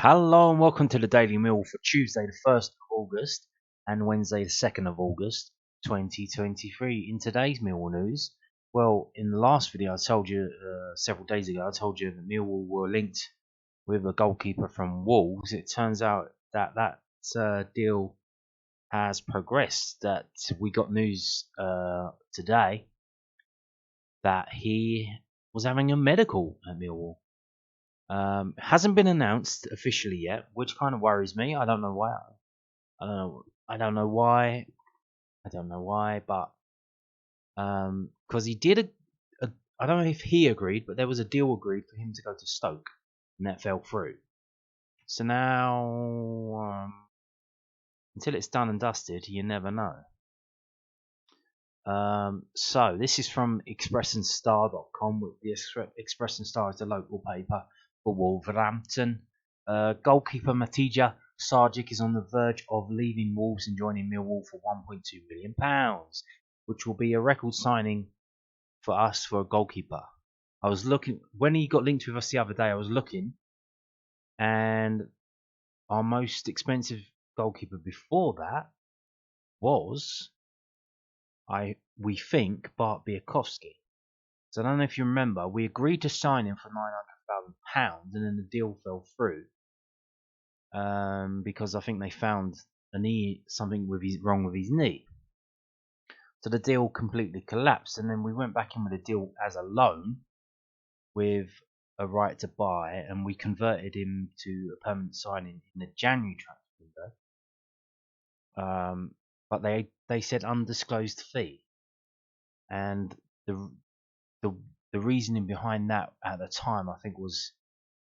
Hello and welcome to the Daily Mill for Tuesday the 1st of August and Wednesday the 2nd of August 2023. In today's Millwall news, well, in the last video I told you several days ago, I told you that Millwall were linked with a goalkeeper from Wolves. It turns out that deal has progressed, that we got news today that he was having a medical at Millwall. Hasn't been announced officially yet, which kind of worries me. I don't know why. I don't know why. But because he did I don't know if he agreed, but there was a deal agreed for him to go to Stoke, and that fell through. So now, until it's done and dusted, you never know. So this is from expressandstar.com. The Express and Star is the local paper for Wolverhampton. Goalkeeper Matija Sarkic is on the verge of leaving Wolves and joining Millwall for £1.2 million, which will be a record signing for us for a goalkeeper. I was looking, when he got linked with us the other day, I was looking, and our most expensive goalkeeper before that was, we think, Gart Rowett. So I don't know if you remember, we agreed to sign him for £900,000, and then the deal fell through because I think they found something wrong with his knee. So the deal completely collapsed, and then we went back in with a deal as a loan with a right to buy, and we converted him to a permanent signing in the January transfer window. But they said undisclosed fee, and the reasoning behind that at the time, I think, was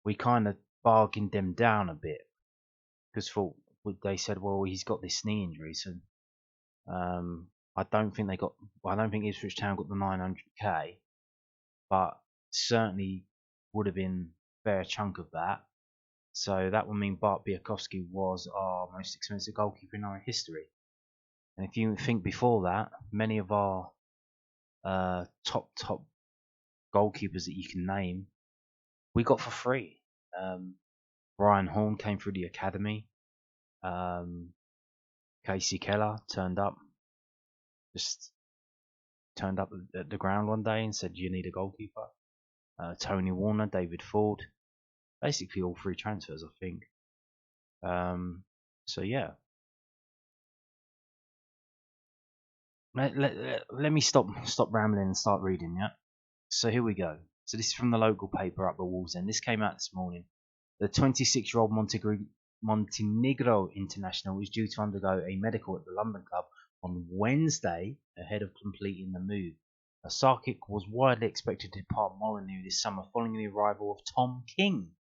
we kind of bargained them down a bit, because they said, well, he's got this knee injury, so I don't think Ipswich Town got the 900k, but certainly would have been a fair chunk of that. So that would mean Gart Rowett was our most expensive goalkeeper in our history. And if you think before that, many of our top goalkeepers that you can name, we got for free. Brian Horn came through the academy. Casey Keller turned up at the ground one day and said, you need a goalkeeper. Tony Warner, David Ford, basically all free transfers, I think. So yeah. Let me stop rambling and start reading, yeah? So here we go. So this is from the local paper up the Wolves End. This came out this morning. The 26-year-old Montenegro international is due to undergo a medical at the London club on Wednesday ahead of completing the move. Sarkic was widely expected to depart Molineux this summer following the arrival of Tom King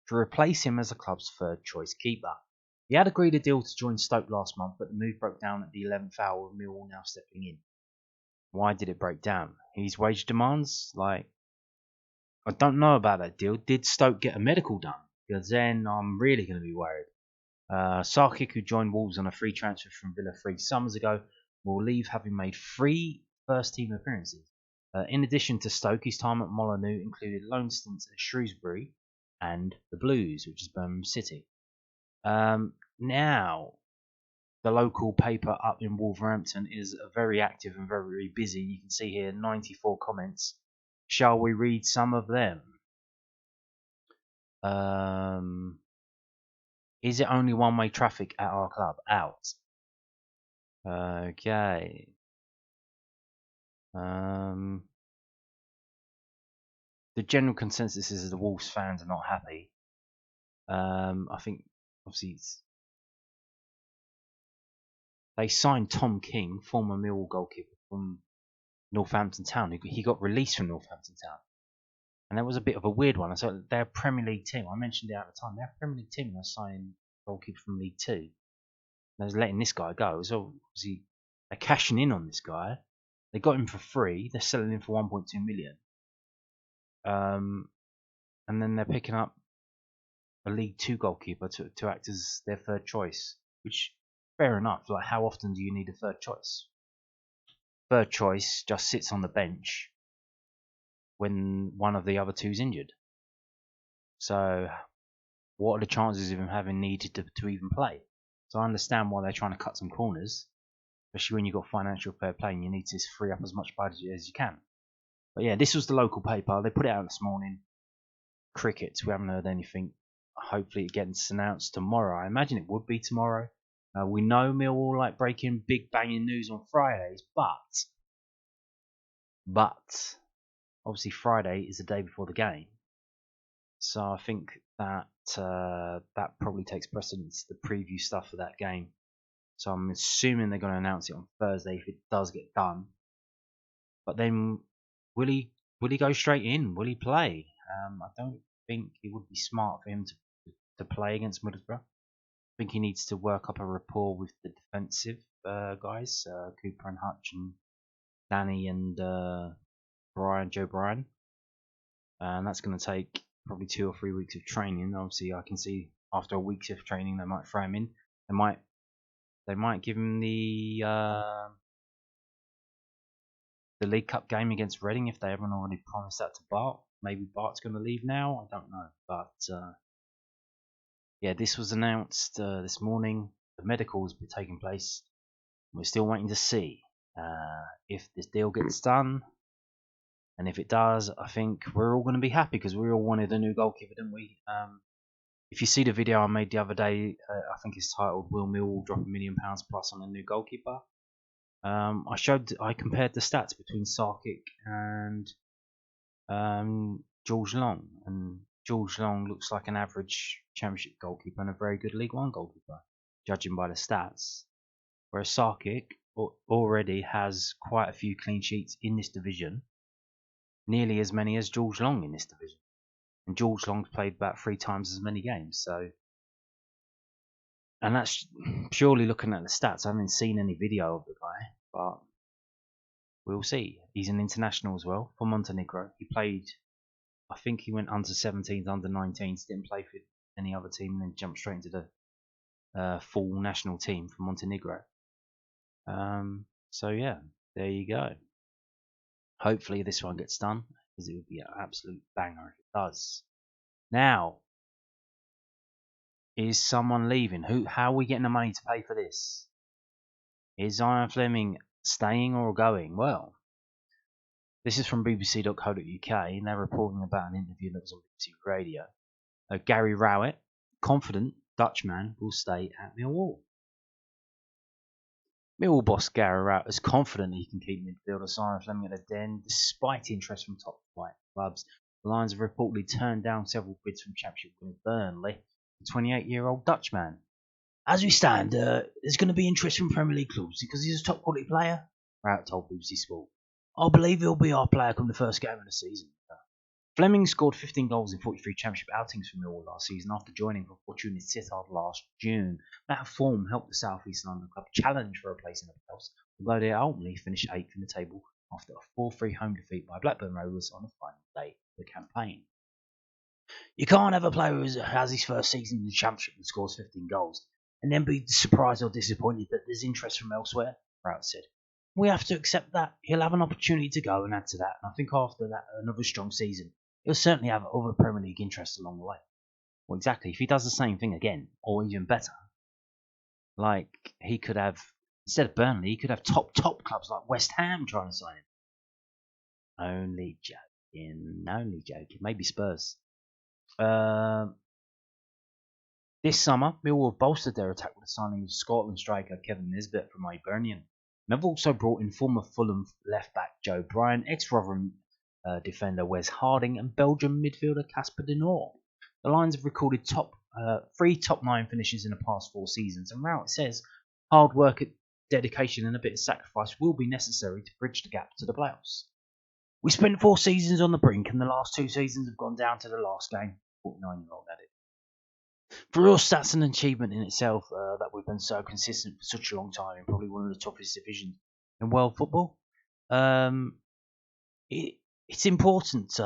to replace him as the club's third-choice keeper. He had agreed a deal to join Stoke last month, but the move broke down at the 11th hour with Millwall now stepping in. Why did it break down? His wage demands? I don't know about that deal. Did Stoke get a medical done? Because then I'm really going to be worried. Sarkic, who joined Wolves on a free transfer from Villa 3 summers ago, will leave having made 3 first-team appearances. In addition to Stoke, his time at Molineux included loan stints at Shrewsbury and the Blues, which is Birmingham City. Now, the local paper up in Wolverhampton is very active and very busy. You can see here 94 comments. Shall we read some of them? Is it only one-way traffic at our club? Out. Okay. The general consensus is the Wolves fans are not happy. I think obviously they signed Tom King, former Millwall goalkeeper from Northampton Town. He got released from Northampton Town, and that was a bit of a weird one. So they're a Premier League team. I mentioned it at the time. They're a Premier League team, and they're signing goalkeeper from League 2. They're letting this guy go. So obviously they're cashing in on this guy. They got him for free. They're selling him for 1.2 million. And then they're picking up a League 2 goalkeeper to act as their third choice, which, fair enough. How often do you need a third choice? Third choice just sits on the bench when one of the other two's injured. So what are the chances of him having needed to even play? So I understand why they're trying to cut some corners, especially when you've got financial fair play and you need to free up as much budget as you can. But yeah, this was the local paper. They put it out this morning. Crickets, we haven't heard anything. Hopefully it gets announced tomorrow. I imagine it would be tomorrow. We know Millwall like breaking big banging news on Fridays, but obviously Friday is the day before the game. So I think that that probably takes precedence, the preview stuff for that game. So I'm assuming they're going to announce it on Thursday if it does get done. But then, will he go straight in? Will he play? I don't think it would be smart for him to play against Middlesbrough. I think he needs to work up a rapport with the defensive guys, Cooper and Hutch and Danny and Joe Bryan. And that's going to take probably 2 or 3 weeks of training. Obviously, I can see after a week of training, they might throw him in. They might give him the League Cup game against Reading if they haven't already promised that to Bart. Maybe Bart's going to leave now. I don't know, but yeah, this was announced this morning. The medicals be taking place. We're still waiting to see if this deal gets done. And if it does, I think we're all going to be happy because we all wanted a new goalkeeper, didn't we? If you see the video I made the other day, I think it's titled "Will Millwall drop £1 million plus on a new goalkeeper?" I compared the stats between Sarkic and George Long, and George Long looks like an average Championship goalkeeper and a very good League One goalkeeper, judging by the stats. Whereas Sarkic already has quite a few clean sheets in this division, nearly as many as George Long in this division. And George Long's played about 3 times as many games. So, and that's purely looking at the stats. I haven't seen any video of the guy, but we'll see. He's an international as well for Montenegro. He played, I think he went under 17s, under 19s, didn't play for any other team, and then jumped straight into the full national team for Montenegro. So yeah, there you go. Hopefully this one gets done, because it would be an absolute banger if it does. Now, is someone leaving? How are we getting the money to pay for this? Is Ian Flemming staying or going? Well, this is from bbc.co.uk, and they're reporting about an interview that was on BBC Radio. Gary Rowett, confident Dutchman, will stay at Millwall. Millwall boss Gary Rowett is confident he can keep midfielder Ian Flemming at the Den, despite interest from top flight clubs. The Lions have reportedly turned down several bids from Championship winner Burnley, the 28-year-old Dutchman. As we stand, there's going to be interest from Premier League clubs because he's a top quality player, Rowett told BBC Sport. I believe he'll be our player come the first game of the season. Flemming scored 15 goals in 43 Championship outings for Millwall last season after joining for Fortuna Sittard last June. That form helped the South East London club challenge for a place in the playoffs, although they ultimately finished 8th in the table after a 4-3 home defeat by Blackburn Rovers on the final day of the campaign. You can't have a player who has his first season in the Championship and scores 15 goals, and then be surprised or disappointed that there's interest from elsewhere, Rowett said. We have to accept that. He'll have an opportunity to go and add to that, and I think after that, another strong season, he'll certainly have other Premier League interests along the way. Well, exactly. If he does the same thing again, or even better, like he could have, instead of Burnley, he could have top clubs like West Ham trying to sign him. Only joking. Maybe Spurs. This summer, Millwall have bolstered their attack with the signing of Scotland striker Kevin Nisbet from Hibernian. They've also brought in former Fulham left-back Joe Bryan, ex-Rotherham defender Wes Harding, and Belgian midfielder Casper De Norre. The Lions have recorded 3 top 9 finishes in the past 4 seasons, and Rowett says hard work, dedication and a bit of sacrifice will be necessary to bridge the gap to the playoffs. We spent 4 seasons on the brink, and the last 2 seasons have gone down to the last game, 49-year-old added. For us, that's an achievement in itself that we've been so consistent for such a long time in probably one of the toughest divisions in world football. It's important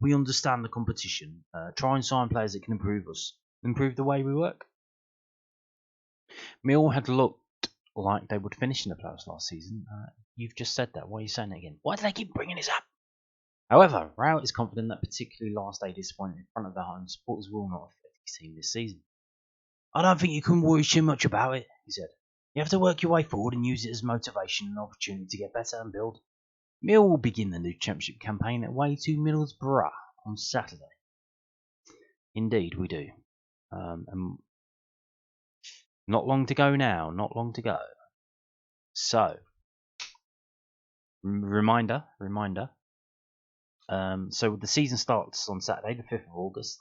we understand the competition, try and sign players that can improve us, improve the way we work. Mill had looked like they would finish in the playoffs last season. You've just said that. Why are you saying it again? Why do they keep bringing this up? However, Rowett is confident that particularly last day disappointment in front of the home supporters will not affect team this season. I don't think you can worry too much about it, he said. You have to work your way forward and use it as motivation and opportunity to get better and build. Mill will begin the new championship campaign away to Middlesbrough on Saturday. Indeed, we do. And not long to go now, not long to go. So, reminder. So the season starts on Saturday, the 5th of August.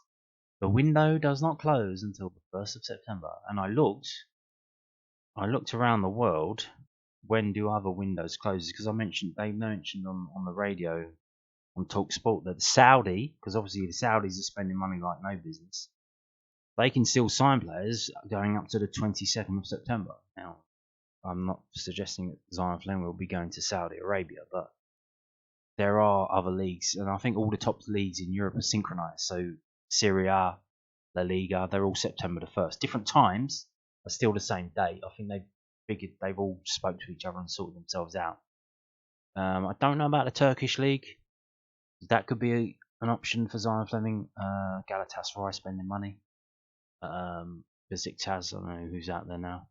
The window does not close until the 1st of September. And I looked around the world. When do other windows close? Because they mentioned on the radio on TalkSport that Saudi, because obviously the Saudis are spending money like no business, they can still sign players going up to the 22nd of September. Now, I'm not suggesting that Zion Flemming will be going to Saudi Arabia, but there are other leagues, and I think all the top leagues in Europe are synchronized. So Serie A, La Liga, they're all September the 1st. Different times, are still the same date. I think they've all spoke to each other and sorted themselves out. I don't know about the Turkish league. That could be an option for Zion Flemming. Galatasaray spending money. Besiktas, I don't know who's out there now.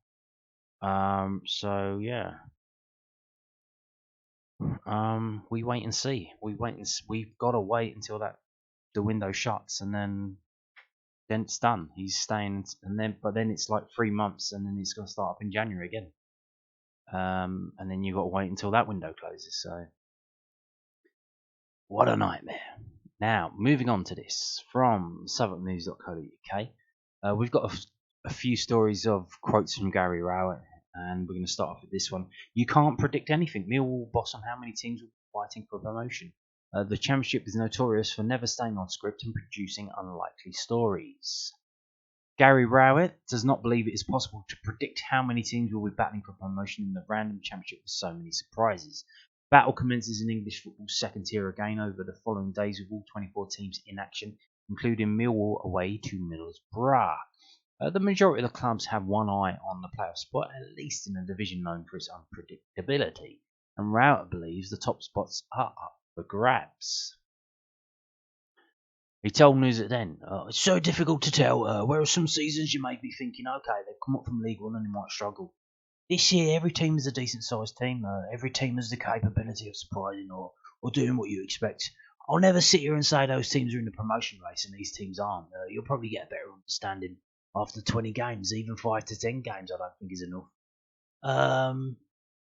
So yeah. We wait and see. We've got to wait until the window shuts, and then it's done. He's staying, but then it's like 3 months, and then it's going to start up in January again. And then you've got to wait until that window closes. So, what a nightmare. Now, moving on to this from southwarknews.co.uk. We've got a few stories of quotes from Gary Rowett, and we're going to start off with this one. You can't predict anything. Millwall boss on how many teams will be fighting for promotion. The Championship is notorious for never staying on script and producing unlikely stories. Gary Rowett does not believe it is possible to predict how many teams will be battling for promotion in the random Championship with so many surprises. Battle commences in English football's second tier again over the following days with all 24 teams in action, including Millwall away to Middlesbrough. The majority of the clubs have one eye on the playoff spot, at least in a division known for its unpredictability, and Rowett believes the top spots are up for grabs. He told News at then, it's so difficult to tell, whereas some seasons you may be thinking, okay, they've come up from League One and they might struggle. This year, every team is a decent sized team, every team has the capability of surprising or doing what you expect. I'll never sit here and say those teams are in the promotion race and these teams aren't. You'll probably get a better understanding after 20 games, even 5 to 10 games I don't think is enough.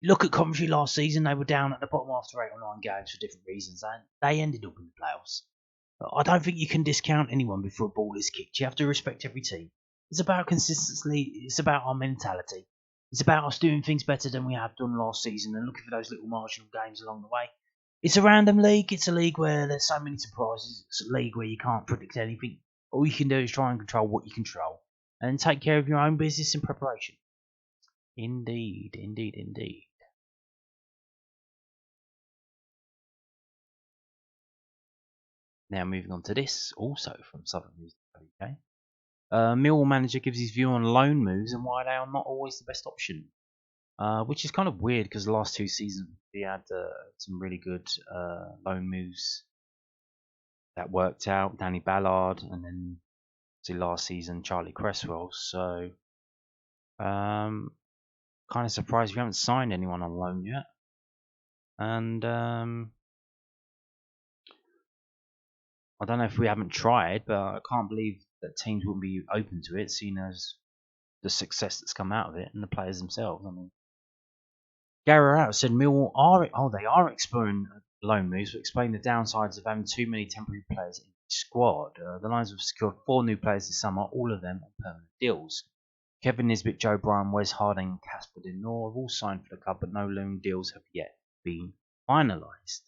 Look at Coventry last season, they were down at the bottom after 8 or 9 games for different reasons, and they ended up in the playoffs. I don't think you can discount anyone before a ball is kicked. You have to respect every team. It's about consistency, it's about our mentality. It's about us doing things better than we have done last season and looking for those little marginal games along the way. It's a random league, it's a league where there's so many surprises, it's a league where you can't predict anything. All you can do is try and control what you control and take care of your own business and preparation. Indeed. Now moving on to this, also from Southern News UK. Millwall manager gives his view on loan moves and why they are not always the best option. Which is kind of weird because the last 2 seasons we had some really good loan moves that worked out. Danny Ballard and then last season Charlie Cresswell. So kind of surprised we haven't signed anyone on loan yet. And I don't know if we haven't tried, but I can't believe that teams wouldn't be open to it, seeing as the success that's come out of it and the players themselves. I mean, Gary Rowett said Millwall are exploring loan moves, but explain the downsides of having too many temporary players in each squad. The Lions have secured 4 new players this summer, all of them on permanent deals. Kevin Nisbet, Joe Bryan, Wes Harding, and Casper Denor have all signed for the club, but no loan deals have yet been finalised.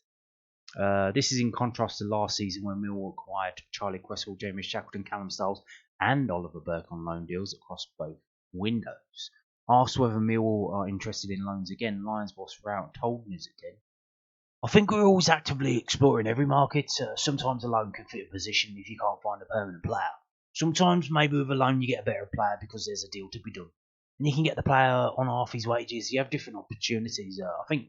This is in contrast to last season when Millwall acquired Charlie Cresswell, Jamie Shackleton, Callum Stiles and Oliver Burke on loan deals across both windows. Asked whether Millwall are interested in loans again, Lions boss Rowett told News again, I think we're always actively exploring every market. Sometimes a loan can fit a position if you can't find a permanent player. Sometimes maybe with a loan you get a better player because there's a deal to be done. And you can get the player on half his wages. You have different opportunities. I think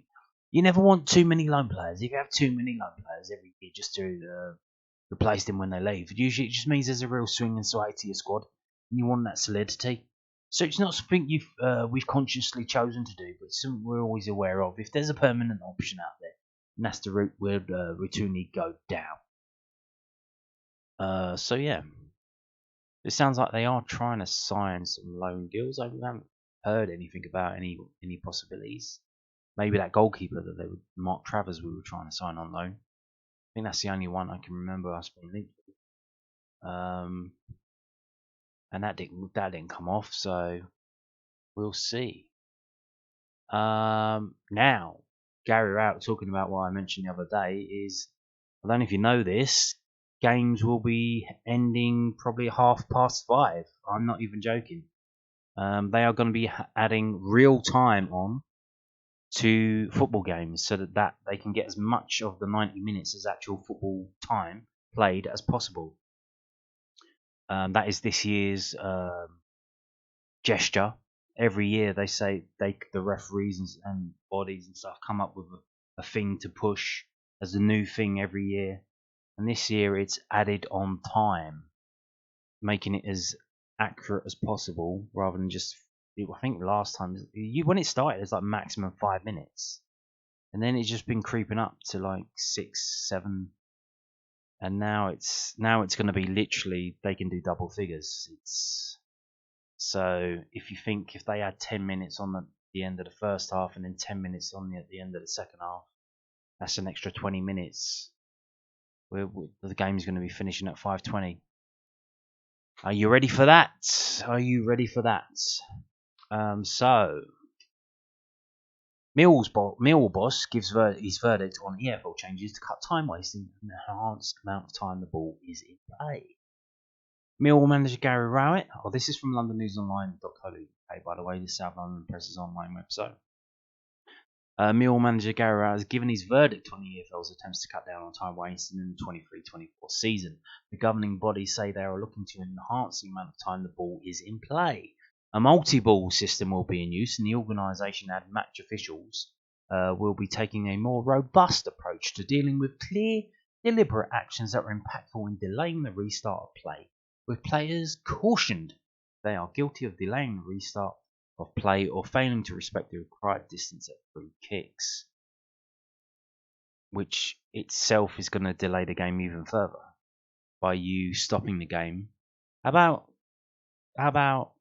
you never want too many loan players. If you have too many loan players every year just to replaced him when they leave. Usually it just means there's a real swing and sway to your squad, and you want that solidity. So it's not something we've consciously chosen to do, but it's something we're always aware of. If there's a permanent option out there, and that's the route we routinely go down. So yeah, it sounds like they are trying to sign some loan deals. I haven't heard anything about any possibilities. Maybe that goalkeeper that Mark Travers, we were trying to sign on loan. I think that's the only one I can remember us being linked with. And that didn't come off, so we'll see. Now, Gary Rowett talking about what I mentioned the other day is, I don't know if you know this, games will be ending probably at 5:30. I'm not even joking. They are going to be adding real time on to football games so that they can get as much of the 90 minutes as actual football time played as possible. That is this year's gesture. Every year they say the referees and bodies and stuff come up with a thing to push as a new thing every year. And this year it's added on time, making it as accurate as possible rather than just, I think last time, when it started, it's like maximum 5 minutes. And then it's just been creeping up to like 6, 7. And now it's going to be literally, they can do double figures. So if you think if they had 10 minutes on the end of the first half and then 10 minutes on the end of the second half, that's an extra 20 minutes. The game's going to be finishing at 5:20. Are you ready for that? So Millwall boss gives his verdict on EFL changes to cut time wasting and enhance the amount of time the ball is in play. Millwall manager Gart Rowett. This is from londonnewsonline.co.uk, by the way, the South London Press's online website. Millwall manager Gart Rowett has given his verdict on the EFL's attempts to cut down on time wasting in the 23-24 season. The governing bodies say they are looking to enhance the amount of time the ball is in play. A multi-ball system will be in use, and the organisation and match officials will be taking a more robust approach to dealing with clear, deliberate actions that are impactful in delaying the restart of play, with players cautioned they are guilty of delaying the restart of play or failing to respect the required distance at free kicks, which itself is going to delay the game even further by you stopping the game. How about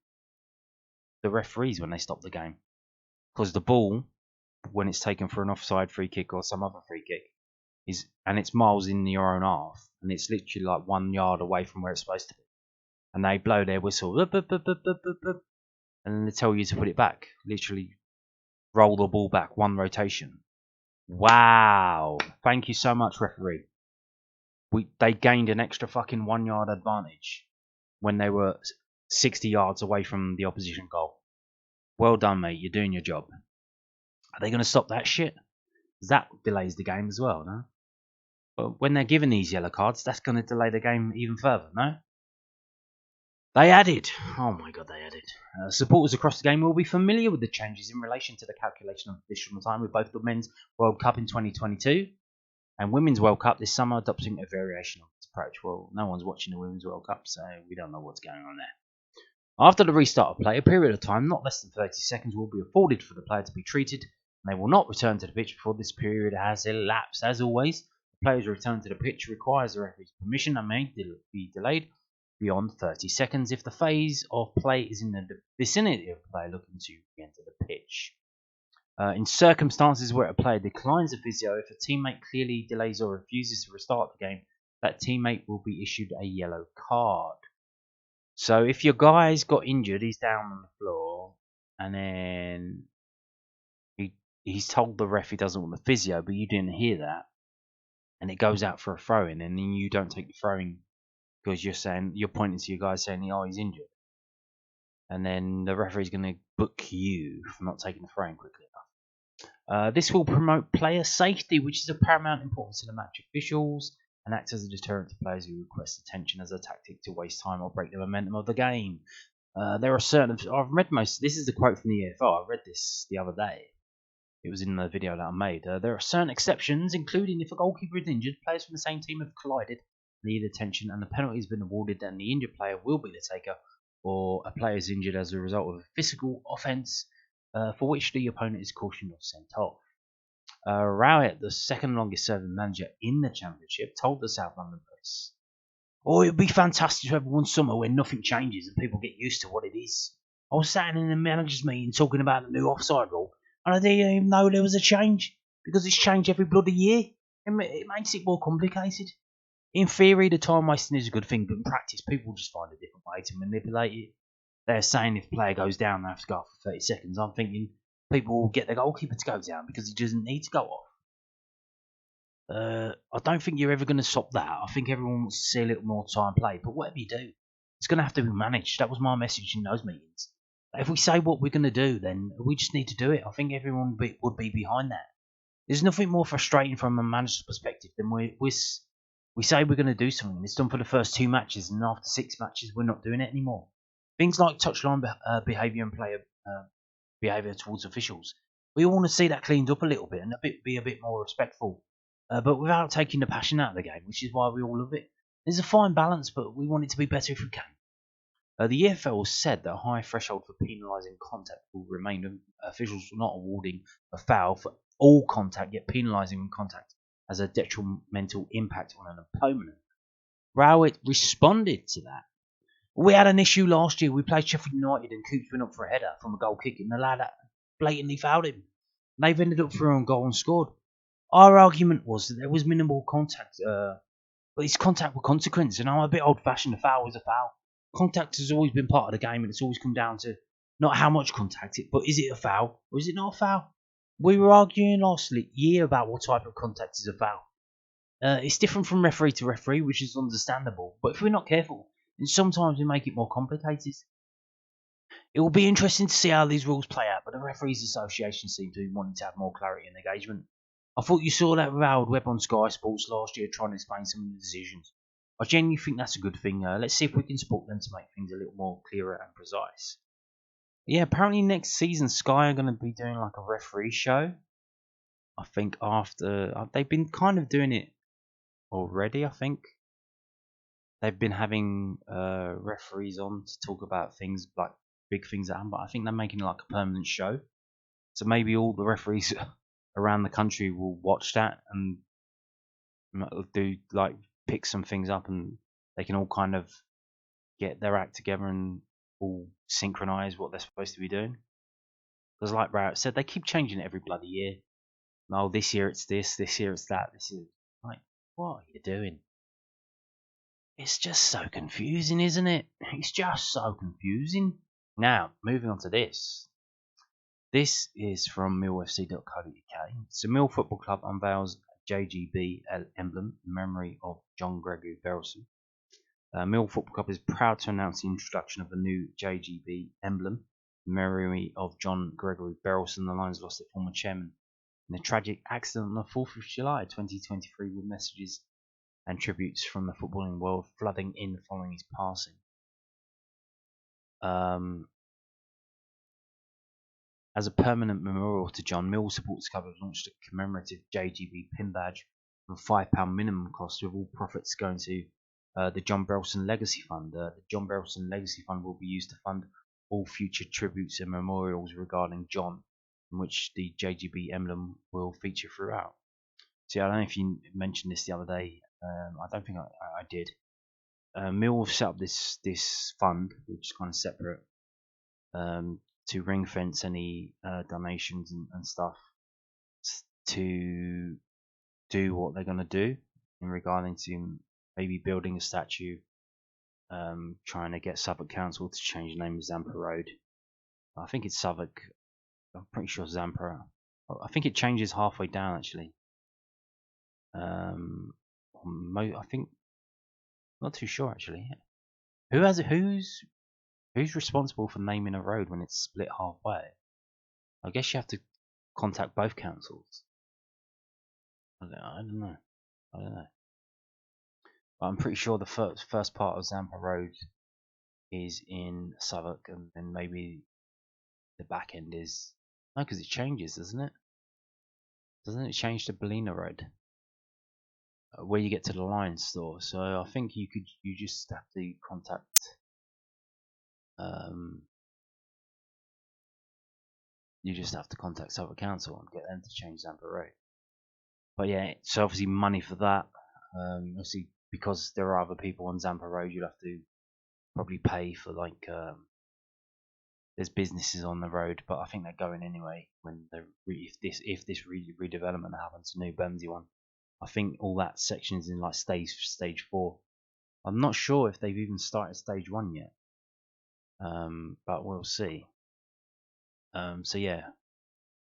the referees when they stop the game? Because the ball, when it's taken for an offside free kick or some other free kick, it's miles in your own half, and it's literally like 1 yard away from where it's supposed to be, and they blow their whistle, and then they tell you to put it back. Literally, roll the ball back 1 rotation. Wow! Thank you so much, referee. They gained an extra fucking 1 yard advantage when they were 60 yards away from the opposition goal. Well done, mate. You're doing your job. Are they going to stop that shit? That delays the game as well, no? But when they're given these yellow cards, that's going to delay the game even further, no? They added. Oh my god, they added. Supporters across the game will be familiar with the changes in relation to the calculation of additional time with both the Men's World Cup in 2022 and Women's World Cup this summer, adopting a variation of this approach. Well, no one's watching the Women's World Cup, so we don't know what's going on there. After the restart of play, a period of time, not less than 30 seconds, will be afforded for the player to be treated, and they will not return to the pitch before this period has elapsed. As always, the player's return to the pitch requires the referee's permission and may be delayed beyond 30 seconds if the phase of play is in the vicinity of the player looking to re-enter the pitch. In circumstances where a player declines a physio, if a teammate clearly delays or refuses to restart the game, that teammate will be issued a yellow card. So if your guy's got injured, he's down on the floor, and then he's told the ref he doesn't want the physio, but you didn't hear that, and it goes out for a throw-in, and then you don't take the throw-in because you're pointing to your guy saying, oh, he's injured, and then the referee's going to book you for not taking the throw-in quickly enough. This will promote player safety, which is of paramount importance to the match officials, and acts as a deterrent to players who request attention as a tactic to waste time or break the momentum of the game. There are certain... I've read most... This is the quote from the EFL. I read this the other day. It was in the video that I made. There are certain exceptions, including if a goalkeeper is injured, players from the same team have collided, need attention, and the penalty has been awarded, and the injured player will be the taker, or a player is injured as a result of a physical offence for which the opponent is cautioned or sent off. Rowett, the second longest serving manager in the Championship, told the South London Press, "Oh, it'd be fantastic to have one summer where nothing changes and people get used to what it is. I was sat in a manager's meeting talking about the new offside rule, and I didn't even know there was a change, because it's changed every bloody year. It makes it more complicated. In theory, the time wasting is a good thing, but in practice, people just find a different way to manipulate it. They're saying if a player goes down, they have to go off for 30 seconds. I'm thinking people will get the goalkeeper to go down because he doesn't need to go off. I don't think you're ever going to stop that. I think everyone wants to see a little more time played, but whatever you do, it's going to have to be managed. That was my message in those meetings. If we say what we're going to do, then we just need to do it. I think everyone would be behind that. There's nothing more frustrating from a manager's perspective than we say we're going to do something, and it's done for the first 2 matches, and after 6 matches, we're not doing it anymore. Things like touchline behaviour and player behaviour towards officials. We all want to see that cleaned up a little bit and be a bit more respectful, but without taking the passion out of the game, which is why we all love it. There's a fine balance, but we want it to be better if we can. The EFL said that a high threshold for penalising contact will remain. Officials not awarding a foul for all contact, yet penalising when contact has a detrimental impact on an opponent. Rowett responded to that. We had an issue last year. We played Sheffield United and Coops went up for a header from a goal kick, and the lad blatantly fouled him. They've ended up through on goal and scored. Our argument was that there was minimal contact, but it's contact with consequence, and I'm a bit old-fashioned. A foul is a foul. Contact has always been part of the game, and it's always come down to not how much contact but is it a foul or is it not a foul? We were arguing last year about what type of contact is a foul. It's different from referee to referee, which is understandable, but if we're not careful, then sometimes we make it more complicated. It will be interesting to see how these rules play out, but the Referees Association seem to be wanting to have more clarity and engagement. I thought you saw that with Howard Webb on Sky Sports last year trying to explain some of the decisions. I genuinely think that's a good thing. Let's see if we can support them to make things a little more clearer and precise. Yeah, apparently next season Sky are going to be doing like a referee show. I think after they've been kind of doing it already. I think they've been having referees on to talk about things like big things that happen. But I think they're making like a permanent show. So maybe all the referees around the country will watch that and do like pick some things up, and they can all kind of get their act together and all synchronize what they're supposed to be doing. Because like Rowett said, they keep changing it every bloody year. Oh, this year it's this year it's that. This is like, what are you doing? It's just so confusing, isn't it? It's just so confusing. Now, moving on to this. This is from millfc.co.uk. So Mill Football Club unveils JGB emblem in memory of John Gregory Belson. Mill Football Club is proud to announce the introduction of a new JGB emblem in memory of John Gregory Belson. The Lions lost their former chairman in a tragic accident on the 4th of July 2023, with messages and tributes from the footballing world flooding in following his passing. As a permanent memorial to John, Mill Supporters Club have launched a commemorative JGB pin badge with a £5 minimum cost, with all profits going to the John Berylson Legacy Fund. The John Berylson Legacy Fund will be used to fund all future tributes and memorials regarding John, in which the JGB emblem will feature throughout. See, I don't know if you mentioned this the other day. I don't think I did. Mill have set up this fund, which is kind of separate, to ring fence any donations and stuff to do what they're going to do in regarding to maybe building a statue, trying to get Southwark Council to change the name of Zampa Road. I think it's Southwark. I'm pretty sure Zampa. I think it changes halfway down actually. I think, not too sure actually. Who's responsible for naming a road when it's split halfway? I guess you have to contact both councils. I don't know. But I'm pretty sure the first part of Zampa Road is in Southwark, and then maybe the back end is no, because it changes, doesn't it? Doesn't it change to Ballina Road? where you get to the Lions store. So I think you just have to contact you just have to contact Suffolk Council and get them to change Zampa Road. But yeah, so obviously money for that. Obviously because there are other people on Zampa Road, you'll have to probably pay for like there's businesses on the road, but I think they're going anyway when if this redevelopment happens, the new Bermondsey one. I think all that section is in like stage 4. I'm not sure if they've even started stage 1 yet, but we'll see. So yeah,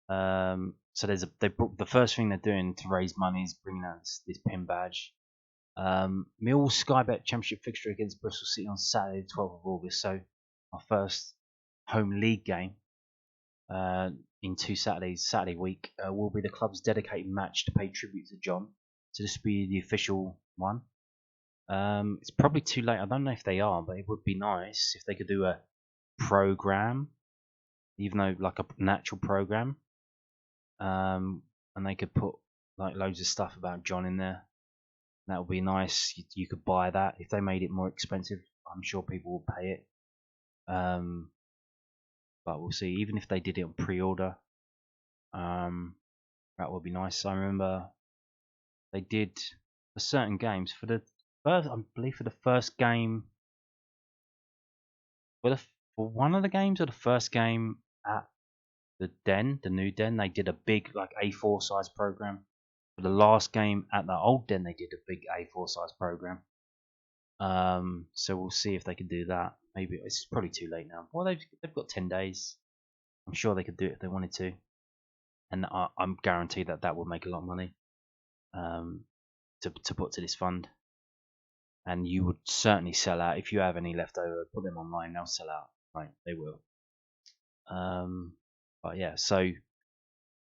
so the first thing they're doing to raise money is bringing out this pin badge. Millwall Skybet Championship fixture against Bristol City on Saturday, 12th of August. So our first home league game in 2 Saturdays. Saturday week will be the club's dedicated match to pay tribute to John. So this will be the official one. It's probably too late. I don't know if they are, but it would be nice if they could do a program, even though like a natural program, and they could put like loads of stuff about John in there. That would be nice. You could buy that. If they made it more expensive, I'm sure people would pay it. But we'll see. Even if they did it on pre-order, that would be nice. I remember they did for certain games for the first, I believe for the first game, for one of the games or the first game at the new Den, they did a big like A4 size program. For the last game at the old Den, they did a big A4 size program. So we'll see if they can do that. Maybe it's probably too late now. Well, they've got 10 days. I'm sure they could do it if they wanted to, and I'm guaranteed that will make a lot of money to put to this fund. And you would certainly sell out if you have any left over. Put them online; they'll sell out. Right, they will. But yeah, so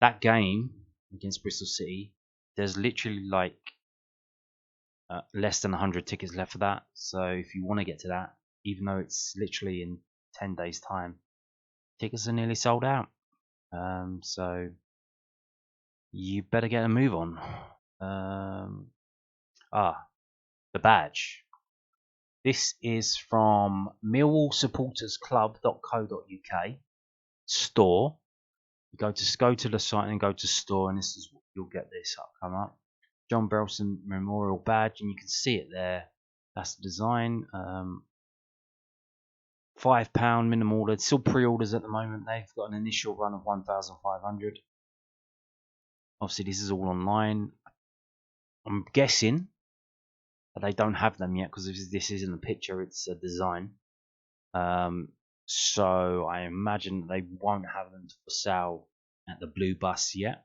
that game against Bristol City, there's literally like less than 100 tickets left for that. So if you want to get to that, even though it's literally in 10 days' time, tickets are nearly sold out. So you better get a move on. The badge. This is from millwallsupportersclub.co.uk store. You go to the site and go to store, and this is you'll get this come up. John Berylson Memorial Badge, and you can see it there. That's the design. £5 minimum order. It's still pre-orders at the moment. They've got an initial run of 1,500. Obviously, this is all online. I'm guessing that they don't have them yet because this isn't a picture; it's a design. So I imagine they won't have them for sale at the Blue Bus yet,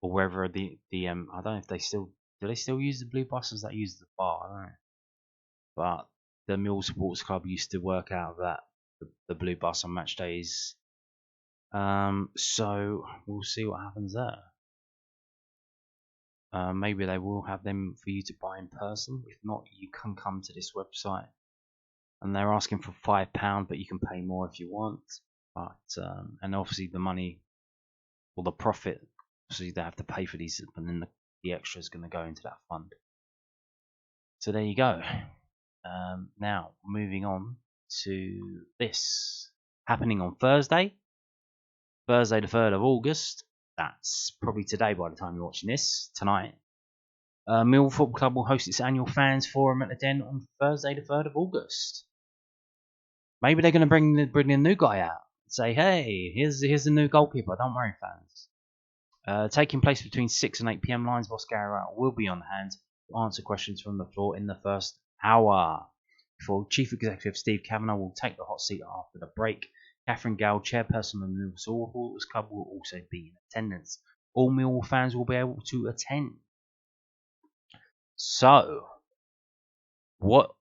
or whether the I don't know if they still use the Blue Buses that use the bar. I don't know. But the Millwall Sports Club used to work out that the Blue Bus on match days. So we'll see what happens there. Maybe they will have them for you to buy in person. If not, you can come to this website. And they're asking for £5, but you can pay more if you want. But and obviously the money or the profit, obviously they have to pay for these, and then the extra is going to go into that fund. So there you go. Now moving on to this happening on Thursday the 3rd of August. That's probably today by the time you're watching this, tonight. Millwall Football Club will host its annual fans forum at the Den on Thursday the 3rd of August. Maybe they're going to bring a new guy out and say, hey, here's the new goalkeeper, don't worry fans. Taking place between 6 and 8 p.m, Lions boss Gart Rowett will be on hand to answer questions from the floor in the first hour. Before Chief Executive Steve Kavanagh will take the hot seat after the break. Catherine Gale, chairperson of the Millwall Supporters Club, will also be in attendance. All Millwall fans will be able to attend. So, what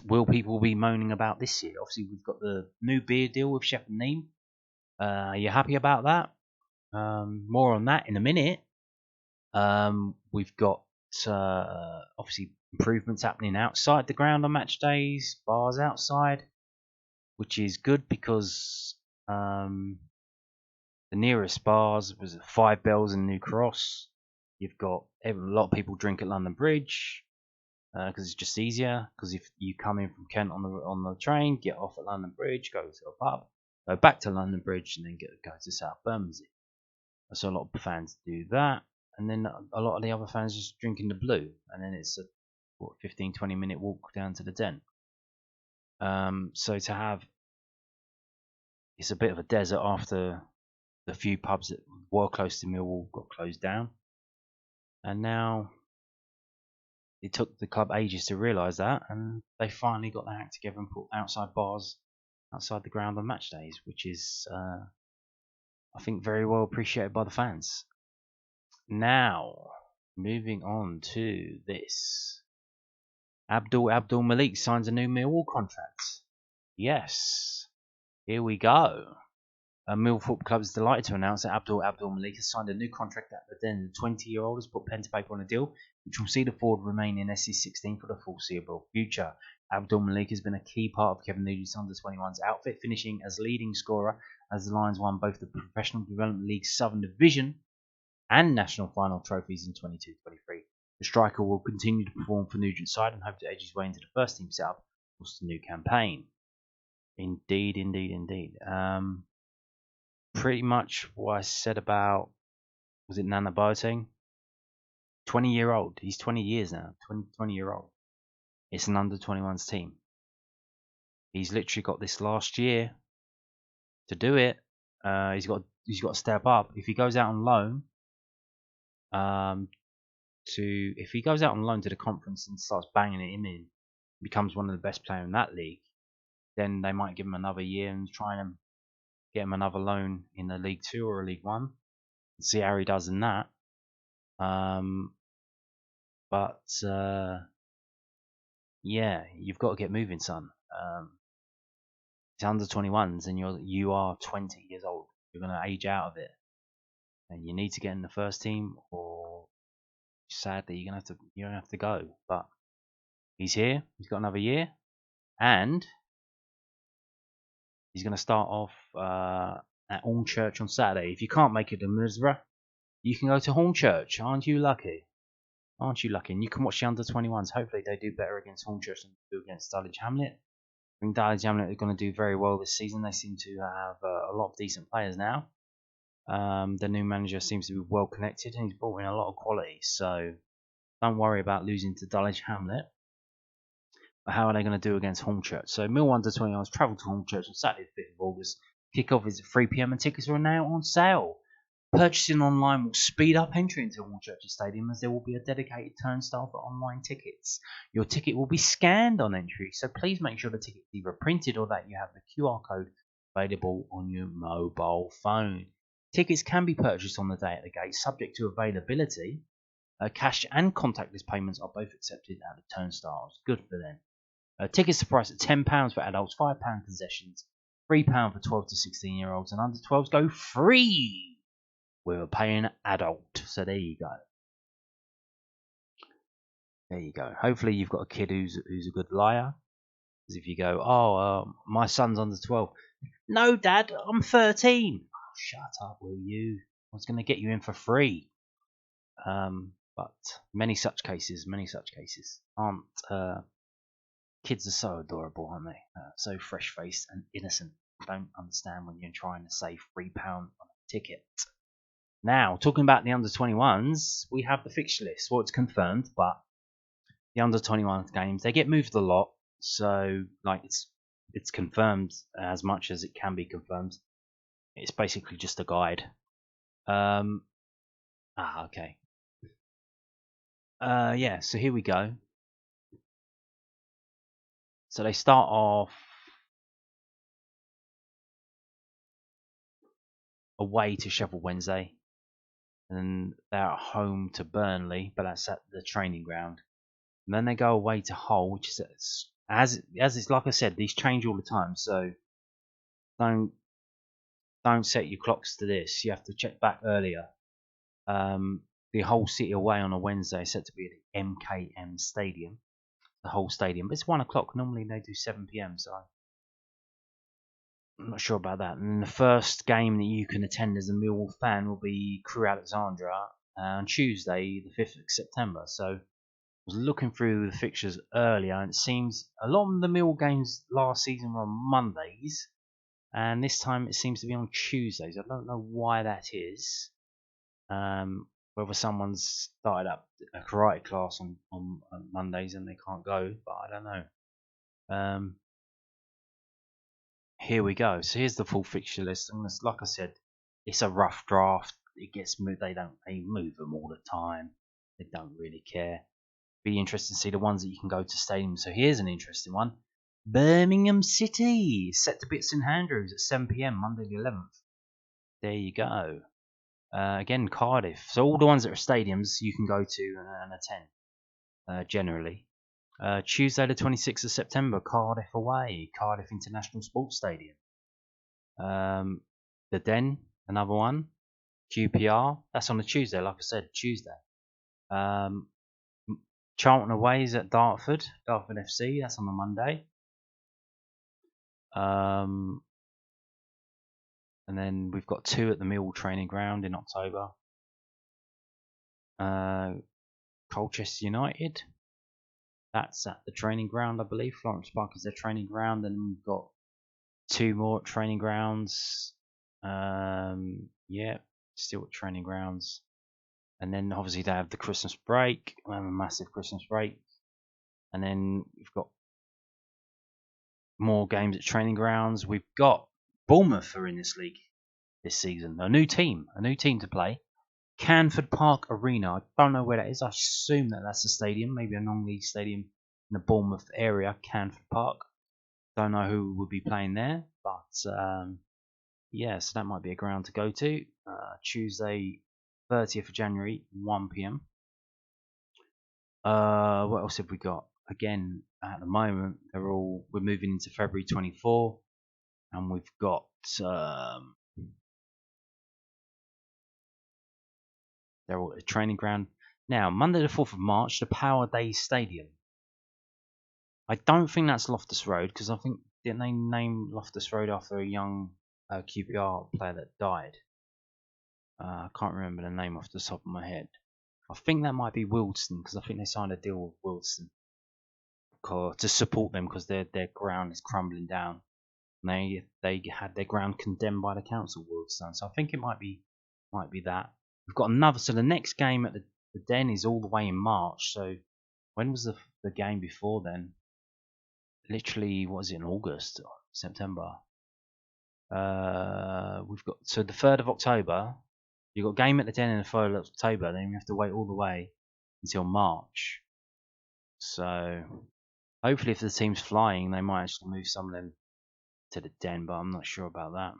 will people be moaning about this year? Obviously, we've got the new beer deal with Shepherd Neame. Are you happy about that? More on that in a minute. We've got obviously improvements happening outside the ground on match days, bars outside, which is good because the nearest bars was 5 Bells and New Cross. You've got a lot of people drink at London Bridge because it's just easier. Because if you come in from Kent on the train, get off at London Bridge, go to a pub, go back to London Bridge, and then go to South Bermondsey. So a lot of fans do that, and then a lot of the other fans just drink in the Blue, and then it's a 15-20 minute walk down to the Den. So to have, it's a bit of a desert after the few pubs that were close to Millwall got closed down, and now it took the club ages to realise that, and they finally got their act together and put outside bars outside the ground on match days, which is I think very well appreciated by the fans. Now, moving on to this. Abdul Malik signs a new Millwall contract. Yes, here we go. Millwall Football Club is delighted to announce that Abdul Malik has signed a new contract at the Den. The 20-year-old has put pen to paper on a deal which will see the forward remain in SC16 for the foreseeable future. Abdul Malik has been a key part of Kevin Nugent's under-21's outfit, finishing as leading scorer as the Lions won both the Professional Development League Southern Division and National Final trophies in 22-23. The striker will continue to perform for Nugent's side and hope to edge his way into the first team setup for the new campaign. Indeed. Pretty much what I said about, was it Nana Boateng? 20-year-old. He's 20 years now. 20-year-old. It's an under-21s team. He's literally got this last year to do it. He's got to step up. If he goes out on loan, if he goes out on loan to the conference and starts banging it in, becomes one of the best players in that league, then they might give him another year and try and get him another loan in the League 2 or League 1 and see how he does in that. Yeah, you've got to get moving, son. It's under 21s and you are 20 years old. You're going to age out of it, and you need to get in the first team, or sadly you're going to have to go. But he's here. He's got another year, and he's going to start off at Hornchurch on Saturday. If you can't make it to Middlesbrough, you can go to Hornchurch. Aren't you lucky? Aren't you lucky? And you can watch the under-21s. Hopefully they do better against Hornchurch than they do against Dulwich Hamlet. I think Dulwich Hamlet are going to do very well this season. They seem to have a lot of decent players now. The new manager seems to be well connected, and he's brought in a lot of quality. So don't worry about losing to Dulwich Hamlet. But how are they going to do against Hornchurch? So Millwall under-21s travel to Hornchurch on Saturday the 5th of August. Kick-off is at 3 PM and tickets are now on sale. Purchasing online will speed up entry into Hornchurch Stadium, as there will be a dedicated turnstile for online tickets. Your ticket will be scanned on entry, so please make sure the ticket is either printed or that you have the QR code available on your mobile phone. Tickets can be purchased on the day at the gate, subject to availability. Cash and contactless payments are both accepted at the turnstiles. Good for them. Tickets are priced at £10 for adults, £5 concessions, £3 for 12 to 16-year-olds, and under 12s go free with a paying adult. So there you go. There you go. Hopefully you've got a kid who's a good liar. Because if you go, my son's under 12. No, Dad, I'm 13. Oh, shut up, will you? I was going to get you in for free. But many such cases aren't. Kids are so adorable, aren't they? So fresh-faced and innocent. Don't understand when you're trying to save £3 on a ticket. Now, talking about the under-21s, we have the fixture list. Well, it's confirmed, but the under-21 games, they get moved a lot. So, like, it's confirmed as much as it can be confirmed. It's basically just a guide. Okay. Yeah, so here we go. So they start off away to Sheffield Wednesday, and they're at home to Burnley, but that's at the training ground. And then they go away to Hull, which is as it's like I said, these change all the time. So don't set your clocks to this. You have to check back earlier. The Hull City away on a Wednesday is set to be at the MKM Stadium, the Hull Stadium, but it's 1 o'clock. Normally they do 7 PM, so I'm not sure about that. And the first game that you can attend as a Millwall fan will be Crewe Alexandra on Tuesday, the 5th of September. So I was looking through the fixtures earlier, and it seems a lot of the Mill games last season were on Mondays, and this time it seems to be on Tuesdays. I don't know why that is. Whether someone's started up a karate class on Mondays and they can't go, but I don't know. Here we go. So here's the full fixture list, and like I said, it's a rough draft. It gets moved. They move them all the time. They don't really care. Be interesting to see the ones that you can go to stadiums. So here's an interesting one. Birmingham City set to beat St Andrews at 7 p.m. Monday the 11th. There you go. Again, Cardiff. So all the ones that are stadiums you can go to and attend generally. Tuesday the 26th of September, Cardiff away, Cardiff International Sports Stadium. The Den, another one. QPR, that's on a Tuesday, like I said, Tuesday. Charlton away is at Dartford FC, that's on the Monday. And then we've got 2 at the Millwall training ground in October. Colchester United, that's at the training ground, I believe. Florence Park is their training ground, and we've got 2 more training grounds. Yeah, still at training grounds. And then obviously they have the Christmas break. We have a massive Christmas break. And then we've got more games at training grounds. We've got Bournemouth are in this league this season. A new team to play. Canford Park Arena. I don't know where that is. I assume that that's a stadium, maybe a non-league stadium in the Bournemouth area, Canford Park. Don't know who will be playing there, but yeah, so that might be a ground to go to. Tuesday, 30th of January, 1 p.m. What else have we got? Again, at the moment, we're moving into February 24, and we've got they're all at the training ground. Now, Monday the 4th of March, the Power Day Stadium. I don't think that's Loftus Road, because I think, didn't they name Loftus Road after a young QPR player that died? I can't remember the name off the top of my head. I think that might be Wildston, because I think they signed a deal with Wildston to support them, because their ground is crumbling down. And they had their ground condemned by the council, Wildston. So I think it might be that. We've got another. So the next game at the Den is all the way in March. So when was the game before then? Literally, what was it, in August, September? We've got, so the 3rd of October. You've got a game at the Den in the 3rd of October. Then you have to wait all the way until March. So hopefully, if the team's flying, they might actually move some of them to the Den, but I'm not sure about that.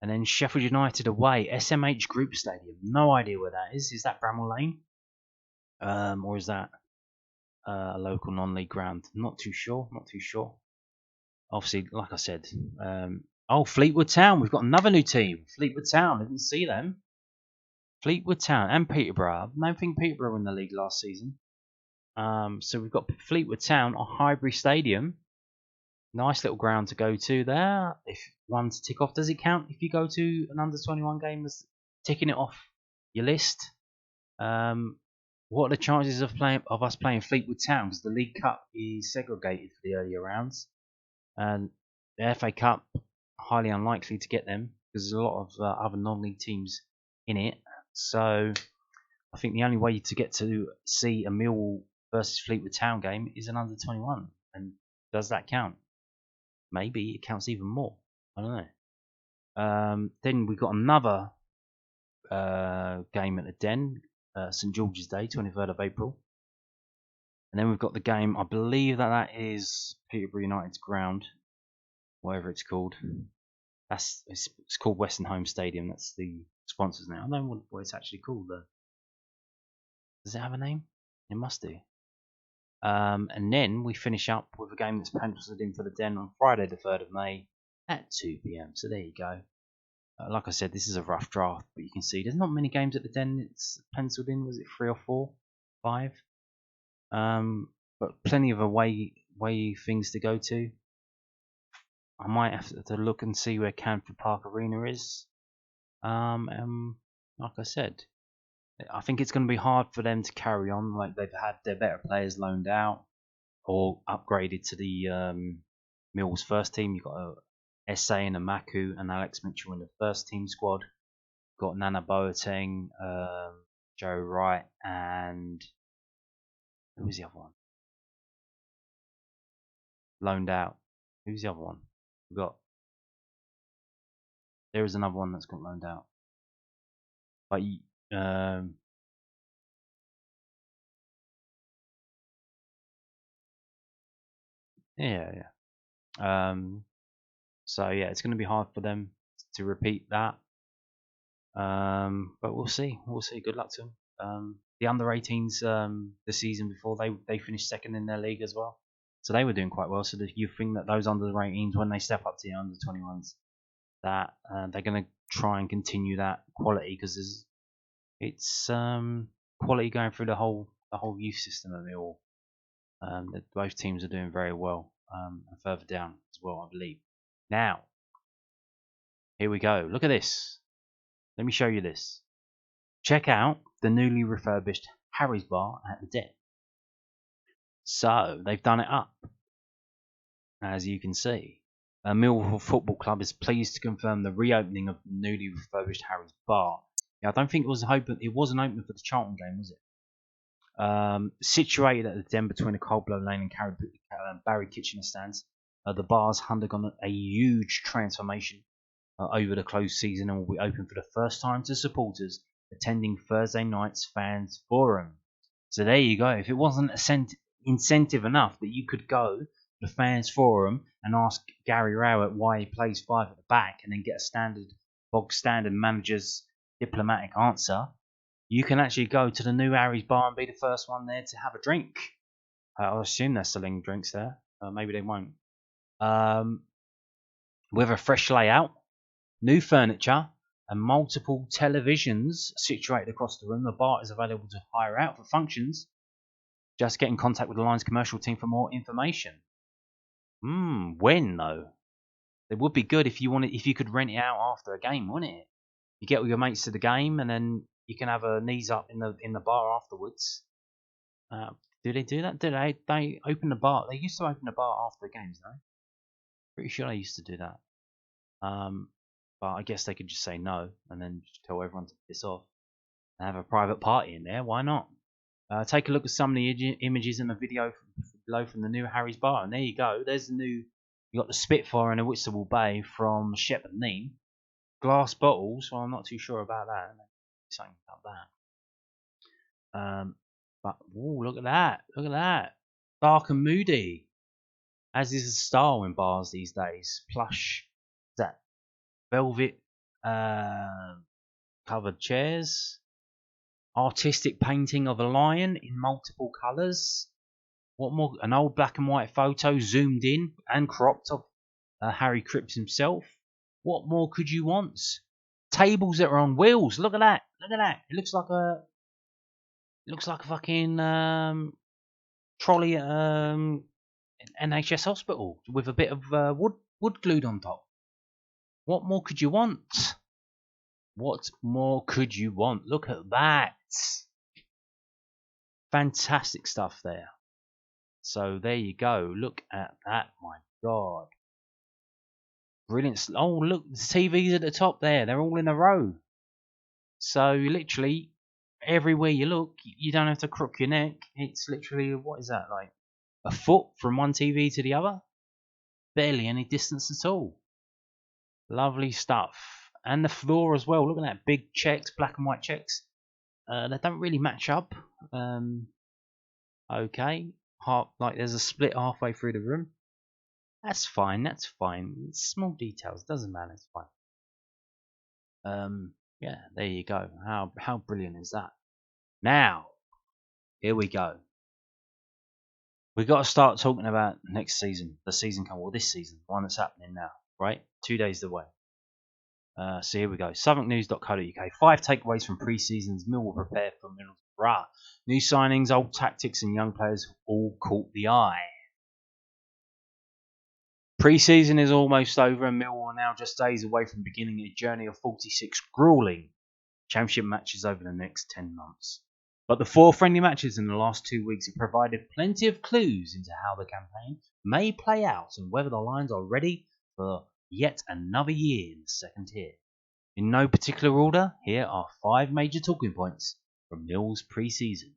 And then Sheffield United away, SMH Group Stadium. No idea where that is. Is that Bramall Lane? Or is that a local non-league ground? Not too sure. Obviously, like I said, Fleetwood Town. We've got another new team. Fleetwood Town. I didn't see them. Fleetwood Town and Peterborough. I don't think Peterborough were in the league last season. So we've got Fleetwood Town on Highbury Stadium. Nice little ground to go to there. If one to tick off, does it count if you go to an under-21 game as ticking it off your list? What are the chances of us playing Fleetwood Town? Because the League Cup is segregated for the earlier rounds, and the FA Cup highly unlikely to get them because there's a lot of other non-league teams in it. So I think the only way to get to see a Millwall versus Fleetwood Town game is an under-21. And does that count? Maybe it counts even more. I don't know. Then we've got another game at the Den, St George's Day, 23rd of April. And then we've got the game, I believe that is Peterborough United's ground, whatever it's called. It's called Western Home Stadium. That's the sponsors now. I don't know what it's actually called. Does it have a name? It must do. And then we finish up with a game that's penciled in for the Den on Friday the 3rd of May at 2 p.m. So there you go. Like I said, this is a rough draft, but you can see there's not many games at the Den it's penciled in. Was it 3 or 4? 5? But plenty of away things to go to. I might have to look and see where Canford Park Arena is. Like I said, I think it's going to be hard for them to carry on. Like, they've had their better players loaned out or upgraded to the Mills first team. You've got a SA and a Maku and Alex Mitchell in the first team squad. Got Nana Boateng, Joe Wright, and who was the other one? Loaned out. Who's the other one? There is another one that's got loaned out. But yeah. So yeah, it's going to be hard for them to repeat that. But we'll see. We'll see. Good luck to them. The under-18s the season before they finished second in their league as well, so they were doing quite well. So you think that those under-18s, when they step up to the under-21s, that they're going to try and continue that quality, because it's quality going through the whole youth system at Millwall. Both teams are doing very well, and further down as well, I believe. Now, here we go. Look at this. Let me show you this. Check out the newly refurbished Harry's Bar at the Den. So, they've done it up, as you can see. Millwall Football Club is pleased to confirm the reopening of the newly refurbished Harry's Bar. Yeah, I don't think it was open. It wasn't open for the Charlton game, was it? Situated at the Den between the Coldblow Lane and Barry Kitchener stands, the bar's undergone a huge transformation over the closed season and will be open for the first time to supporters attending Thursday night's fans forum. So there you go. If it wasn't incentive enough that you could go to the fans forum and ask Gary Rowett why he plays 5 at the back and then get a bog standard manager's diplomatic answer, you can actually go to the new Harry's Bar and be the first one there to have a drink. I assume they're selling drinks there. Maybe they won't. With a fresh layout, new furniture, and multiple televisions situated across the room, the bar is available to hire out for functions. Just get in contact with the Lions commercial team for more information. When though? It would be good if you could rent it out after a game, wouldn't it? You get all your mates to the game, and then you can have a knees up in the bar afterwards. Do they do that? Do they open the bar? They used to open the bar after the games, no? Pretty sure they used to do that. But I guess they could just say no and then just tell everyone to piss off and have a private party in there. Why not? Take a look at some of the images in the video below from the new Harry's Bar, and there you go. There's the new. You got the Spitfire and the Whitstable Bay from Shepherd Neame. Glass bottles. Well, I'm not too sure about that. Something about that. But look at that! Look at that! Dark and moody, as is the style in bars these days. Plush, that velvet covered chairs, artistic painting of a lion in multiple colours. What more? An old black and white photo zoomed in and cropped of Harry Cripps himself. What more could you want? Tables that are on wheels. Look at that! Look at that! It looks like a fucking trolley at NHS hospital with a bit of wood glued on top. What more could you want? What more could you want? Look at that. Fantastic stuff there. So there you go. Look at that. My God. Brilliant. Oh, look. The TVs at the top there. They're all in a row. So literally, everywhere you look, you don't have to crook your neck. It's literally, what is that, like a foot from one TV to the other? Barely any distance at all. Lovely stuff. And the floor as well. Look at that. Big checks, black and white checks. They don't really match up. Okay. Like there's a split halfway through the room. That's fine. That's fine. It's small details. Doesn't matter. It's fine. Yeah, there you go. How brilliant is that? Now, here we go. We got to start talking about next season, the season coming, or this season, the one that's happening now, right? 2 days away. So here we go. SouthwarkNews.co.uk. 5 takeaways from pre-season's Millwall prepare for Middlesbrough. New signings, old tactics, and young players all caught the eye. Pre-season is almost over, and Millwall are now just days away from beginning a journey of 46 grueling Championship matches over the next 10 months. But the 4 friendly matches in the last 2 weeks have provided plenty of clues into how the campaign may play out and whether the Lions are ready for yet another year in the second tier. In no particular order, here are 5 major talking points from Mill's pre-season.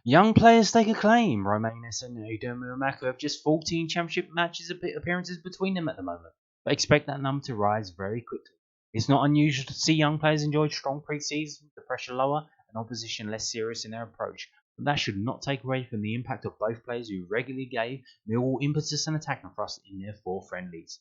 Young players stake a claim. Romanes and Abdulmalik have just 14 championship matches appearances between them at the moment, but expect that number to rise very quickly. It's not unusual to see young players enjoy strong pre-seasons with the pressure lower and opposition less serious in their approach, but that should not take away from the impact of both players who regularly gave Millwall impetus and attacking thrust in their 4 friendlies.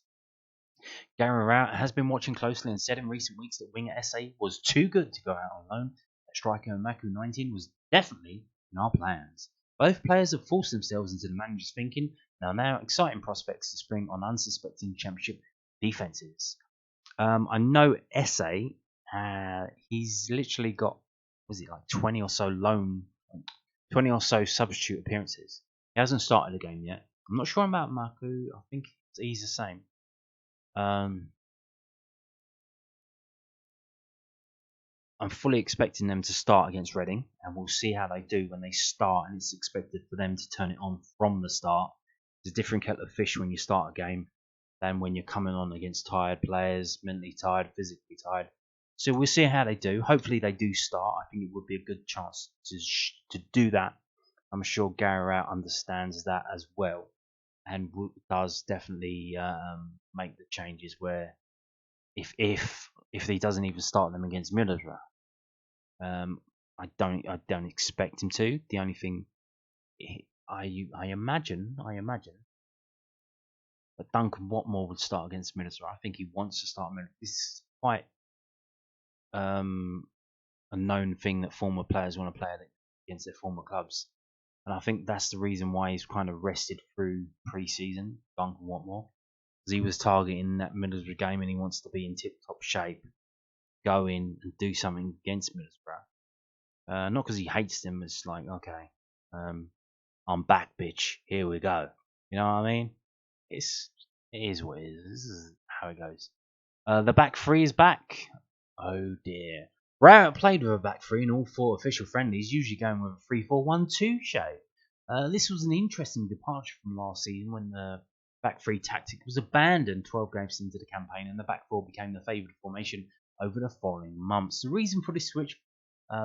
Gart Rowett has been watching closely and said in recent weeks that winger SA was too good to go out on loan. That striker Maku 19 was definitely in our plans. Both players have forced themselves into the manager's thinking and are now exciting prospects to spring on unsuspecting championship defences. I know SA, he's literally got, 20 or so substitute appearances. He hasn't started a game yet. I'm not sure about Maku. I think he's the same. I'm fully expecting them to start against Reading, and we'll see how they do when they start, and it's expected for them to turn it on from the start. It's a different kettle of fish when you start a game than when you're coming on against tired players, mentally tired, physically tired. So we'll see how they do. Hopefully they do start. I think it would be a good chance to do that. I'm sure Gart Rowett understands that as well, and does definitely make the changes where if he doesn't even start them against Middlesbrough, I don't expect him to. The only thing I imagine that Duncan Watmore would start against Middlesbrough. I think he wants to start Middlesbrough. This is quite a known thing that former players want to play against their former clubs. And I think that's the reason why he's kind of rested through pre-season, Duncan Watmore. Because he was targeting that Middlesbrough game and he wants to be in tip-top shape, go in and do something against Middlesbrough. Not because he hates them, it's like, okay, I'm back, bitch, here we go. You know what I mean? It is what it is. This is how it goes. The back 3 is back. Oh dear. Rowett played with a back 3 in all 4 official friendlies, usually going with a 3-4-1-2 shape. This was an interesting departure from last season when the back 3 tactic was abandoned 12 games into the campaign and the back 4 became the favoured formation over the following months. The reason for this switch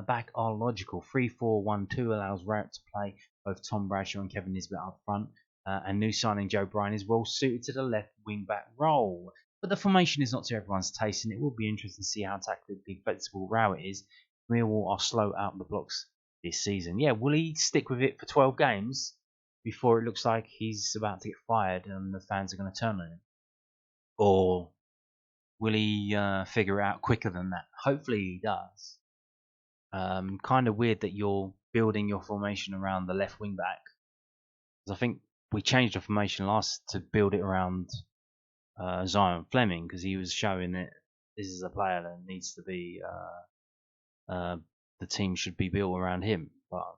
back are logical. 3-4-1-2 allows Rowett to play both Tom Bradshaw and Kevin Nisbet up front, and new signing Joe Bryan is well suited to the left wing back role. But the formation is not to everyone's taste, and it will be interesting to see how tactically flexible Rowett is. Millwall are slow out the blocks this season. Yeah, will he stick with it for 12 games before it looks like he's about to get fired and the fans are going to turn on him? Or will he figure it out quicker than that? Hopefully he does. Kind of weird that you're building your formation around the left wing back. Because I think we changed the formation last to build it around Zion Flemming, because he was showing that this is a player that needs to be the team should be built around him. But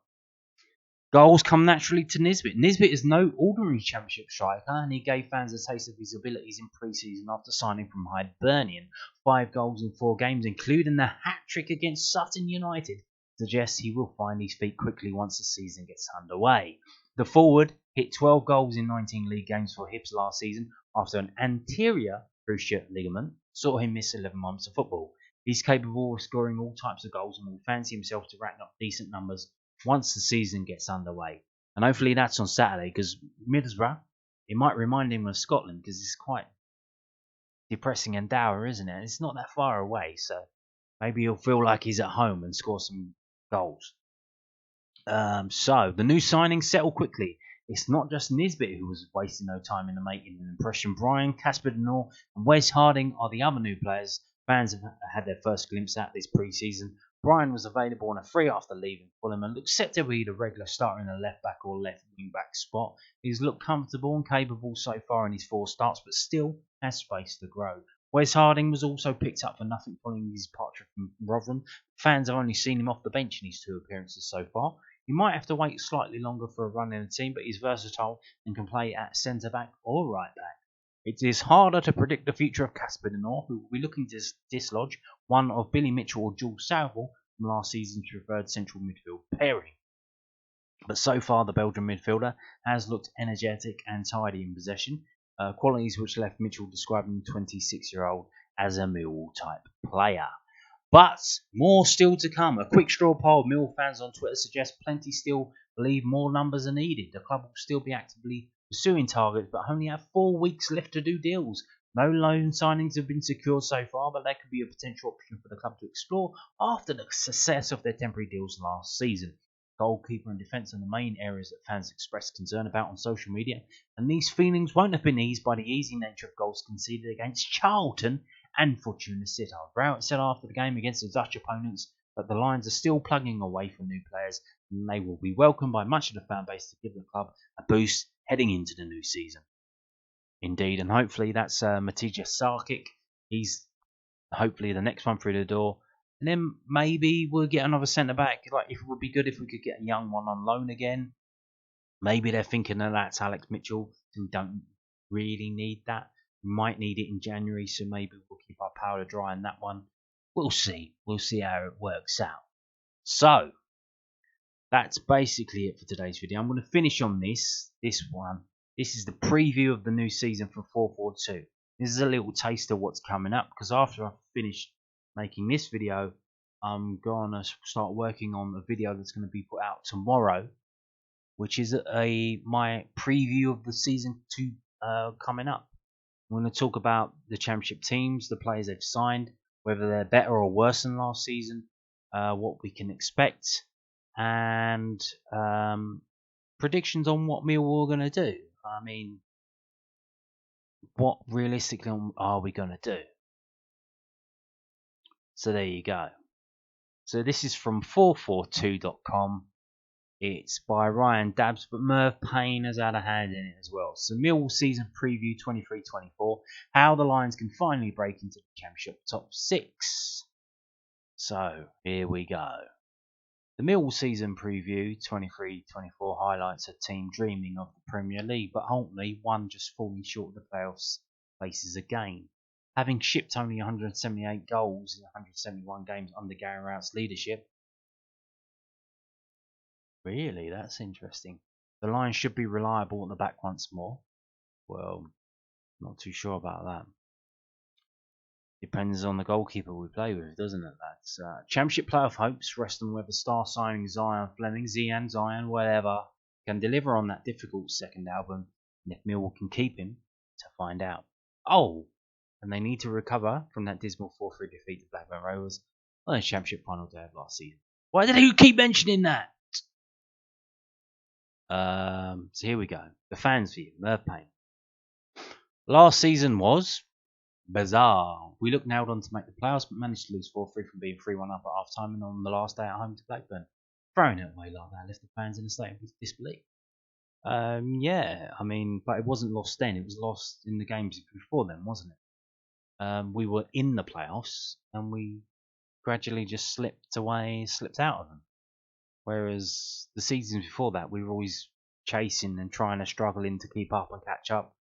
goals come naturally to Nisbet. Nisbet is no ordinary championship striker, and he gave fans a taste of his abilities in pre-season after signing from Hibernian. 5 goals in 4 games, including the hat-trick against Sutton United, suggests he will find his feet quickly once the season gets underway. The forward hit 12 goals in 19 league games for Hibs last season after an anterior cruciate ligament saw him miss 11 months of football. He's capable of scoring all types of goals and will fancy himself to rack up decent numbers once the season gets underway. And hopefully that's on Saturday, because Middlesbrough, it might remind him of Scotland, because it's quite depressing and dour, isn't it? It's not that far away, so maybe he'll feel like he's at home and score some goals. So the new signings settle quickly. It's not just Nisbet who was wasting no time in the making an impression. Brian, Casper Denor and Wes Harding are the other new players fans have had their first glimpse at this pre-season. Brian was available on a free after leaving Fulham and looks set to be the regular starter in the left back or left wing back spot. He's looked comfortable and capable so far in his 4 starts, but still has space to grow. Wes Harding was also picked up for nothing following his departure from Rotherham. Fans have only seen him off the bench in his 2 appearances so far. He might have to wait slightly longer for a run in the team, but he's versatile and can play at centre back or right back. It is harder to predict the future of Casper Denor, who will be looking to dislodge one of Billy Mitchell or Jules Southall from last season's preferred central midfield pairing. But so far, the Belgian midfielder has looked energetic and tidy in possession, qualities which left Mitchell describing the 26-year-old as a Millwall-type player. But more still to come. A quick straw poll of Millwall fans on Twitter suggests plenty still believe more numbers are needed. The club will still be actively pursuing targets, but only have 4 weeks left to do deals. No loan signings have been secured so far, but that could be a potential option for the club to explore after the success of their temporary deals last season. Goalkeeper and defence are the main areas that fans express concern about on social media, and these feelings won't have been eased by the easy nature of goals conceded against Charlton and Fortuna Sittard. Rowett said after the game against the Dutch opponents that the Lions are still plugging away for new players, and they will be welcomed by much of the fan base to give the club a boost heading into the new season. Indeed, and hopefully that's Matija Sarkic. He's hopefully the next one through the door. And then maybe we'll get another centre back. Like, if it would be good if we could get a young one on loan again. Maybe they're thinking that that's Alex Mitchell, who don't really need that. We might need it in January, so maybe we'll keep our powder dry on that one. We'll see. We'll see how it works out. So, that's basically it for today's video. I'm going to finish on this one. This is the preview of the new season for 442. This is a little taste of what's coming up, because after I've finished making this video, I'm going to start working on a video that's going to be put out tomorrow, which is my preview of the season 2 coming up. I'm going to talk about the championship teams, the players they've signed, whether they're better or worse than last season, what we can expect, and predictions on what Millwall are going to do. I mean, what realistically are we going to do? So there you go. So this is from 442.com. It's by Ryan Dabbs, but Merv Payne has had a hand in it as well. So Millwall season preview 23-24. How the Lions can finally break into the Championship top 6. So here we go. The Millwall season preview 23-24 highlights a team dreaming of the Premier League, but ultimately one just falling short of the playoffs faces again. Having shipped only 178 goals in 171 games under Gary Rowett's leadership. Really, that's interesting. The Lions should be reliable at the back once more. Well, not too sure about that. Depends on the goalkeeper we play with, doesn't it? That's Championship playoff hopes rest on whether star signing Flemming, Zion, whatever, can deliver on that difficult second album, and if Millwall can keep him, to find out. Oh, and they need to recover from that dismal 4-3 defeat to Blackburn Rovers on the Championship final day of last season. Why did you keep mentioning that? So here we go. The fans view, Merv Payne. Last season was bizarre. We looked nailed on to make the playoffs, but managed to lose 4-3 from being 3-1 up at half time and on the last day at home to Blackburn. Throwing it away like that left the fans in a state of disbelief. Yeah, I mean, but it wasn't lost then. It was lost in the games before then, wasn't it? We were in the playoffs and we gradually just slipped out of them. Whereas the seasons before that, we were always chasing and trying to struggling to keep up and catch up,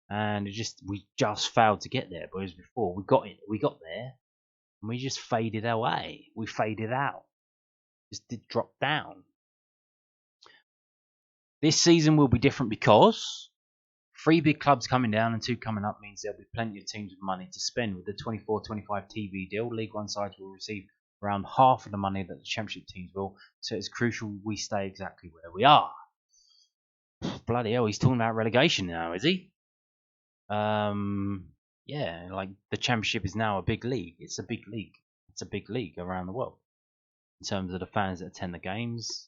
and we just failed to get there. Whereas before, we got there, and we just faded away. We faded out, just did drop down. This season will be different because 3 big clubs coming down and 2 coming up means there'll be plenty of teams with money to spend. With the 24-25 TV deal, League One sides will receive around half of the money that the Championship teams will, so it's crucial we stay exactly where we are. Bloody hell, he's talking about relegation now, is he? Yeah, like the Championship is now a big league. It's a big league. It's a big league around the world in terms of the fans that attend the games,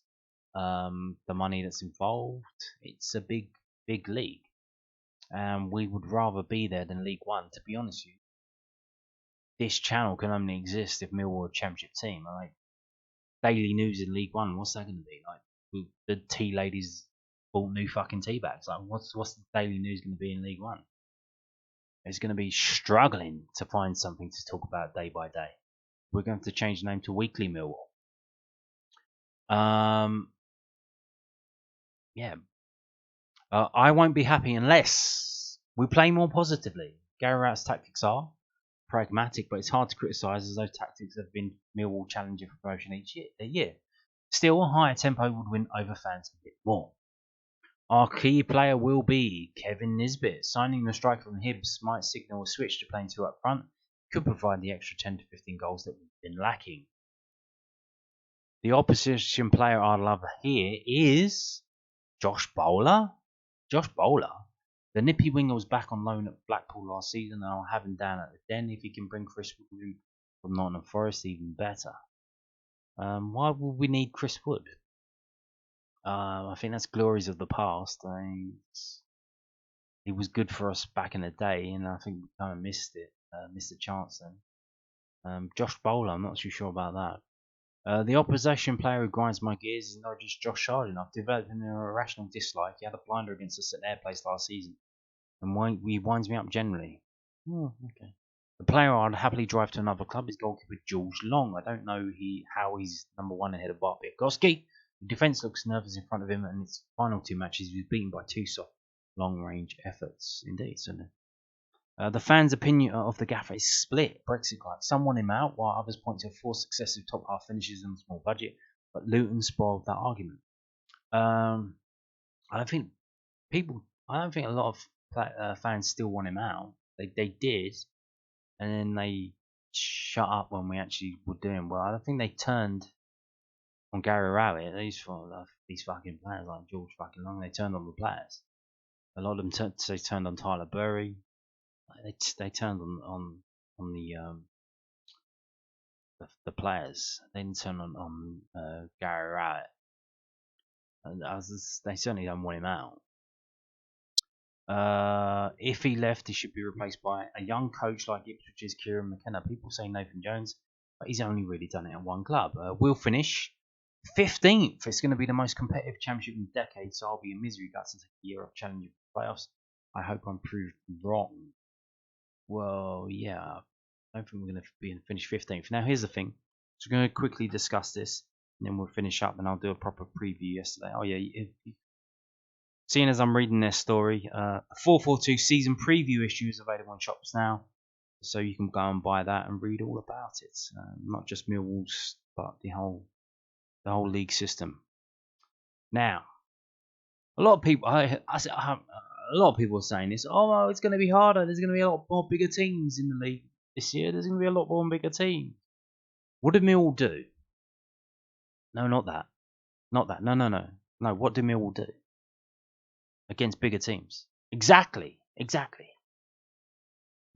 the money that's involved. It's a big league, and we would rather be there than League One, to be honest with you. This channel can only exist if Millwall are a Championship team. Like, daily news in League One, what's that going to be? Like, the tea ladies bought new fucking tea bags. Like, what's the daily news going to be in League One? It's going to be struggling to find something to talk about day by day. We're going to have to change the name to Weekly Millwall. Yeah. I won't be happy unless We play more positively. Gary Rowett's tactics are pragmatic, but it's hard to criticise as those tactics have been Millwall challenging for promotion each year. Still, a higher tempo would win over fans a bit more. Our key player will be Kevin Nisbet. Signing the striker from Hibs might signal a switch to playing two up front. Could provide the extra 10 to 15 goals that we've been lacking. The opposition player I love here is Josh Bowler. Josh Bowler. The nippy winger was back on loan at Blackpool last season, and I'll have him down at the Den. If he can bring Chris Wood from Nottingham Forest, even better. Why would we need Chris Wood? I think that's glories of the past. He was good for us back in the day, and I think we kind of missed the chance then. Josh Bowler, I'm not too sure about that. The opposition player who grinds my gears is not just Josh Sharding. I've developed an irrational dislike. He had a blinder against us at their place last season, and he winds me up generally. Oh, okay. The player I'd happily drive to another club is goalkeeper George Long. I don't know how he's number one ahead of Bart Biatkowski. The defence looks nervous in front of him, and its final two matches he was beaten by two soft, long-range efforts. Indeed, so the fans' opinion of the gaffer is split. Brexit like some want him out, while others point to 4 successive top half finishes on a small budget. But Luton spoiled that argument. I don't think a lot of fans still want him out. They did, and then they shut up when we actually were doing well. I don't think they turned on Gary Rowett. These fucking players like George fucking Long. They turned on the players. A lot of them turned on Tyler Burry. They turned on the players. They didn't turn on Gary Rowett. And they certainly don't want him out. If he left, he should be replaced by a young coach like Ipswich's Kieran McKenna. People say Nathan Jones, but he's only really done it at one club. We'll finish 15th. It's going to be the most competitive championship in decades, so I'll be in misery guts and take a year off challenging for playoffs. I hope I'm proved wrong. Well, yeah, I don't think we're going to finish 15th. Now, here's the thing. So we're going to quickly discuss this, and then we'll finish up, and I'll do a proper preview yesterday. Oh, yeah. Seeing as I'm reading their story, 442 season preview issue is available in shops now, so you can go and buy that and read all about it. Not just Millwall's, but the whole league system. Now, a lot of people, a lot of people are saying this. Oh, well, it's going to be harder. There's going to be a lot more bigger teams in the league this year. There's going to be a lot more bigger teams. What did Millwall do? No, not that. Not that. No. No, what did Millwall do against bigger teams? Exactly.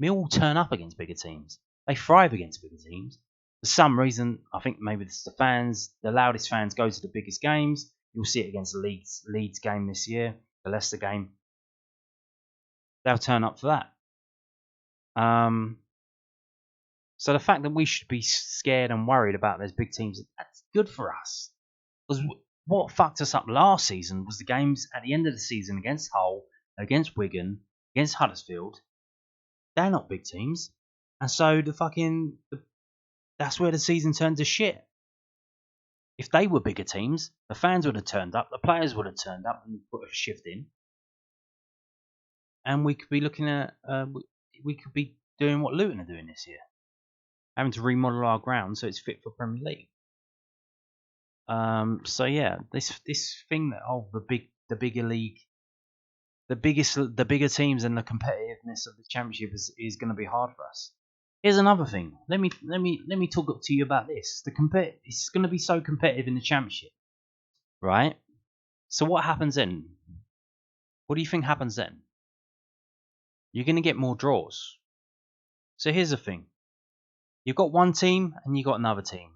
Millwall turn up against bigger teams. They thrive against bigger teams. For some reason, I think maybe it's the fans. The loudest fans go to the biggest games. You'll see it against the Leeds game this year, the Leicester game. They'll turn up for that. So the fact that we should be scared and worried about those big teams, that's good for us. Because what fucked us up last season was the games at the end of the season against Hull, against Wigan, against Huddersfield. They're not big teams. And so that's where the season turned to shit. If they were bigger teams, the fans would have turned up, the players would have turned up and put a shift in. And we could be looking at, we could be doing what Luton are doing this year. Having to remodel our ground so it's fit for Premier League. So yeah, this thing that the bigger league, the bigger teams and the competitiveness of the championship is going to be hard for us. Here's another thing. Let me talk to you about this. It's going to be so competitive in the championship, right? So what happens then? What do you think happens then? You're going to get more draws. So here's the thing. You've got one team and you've got another team.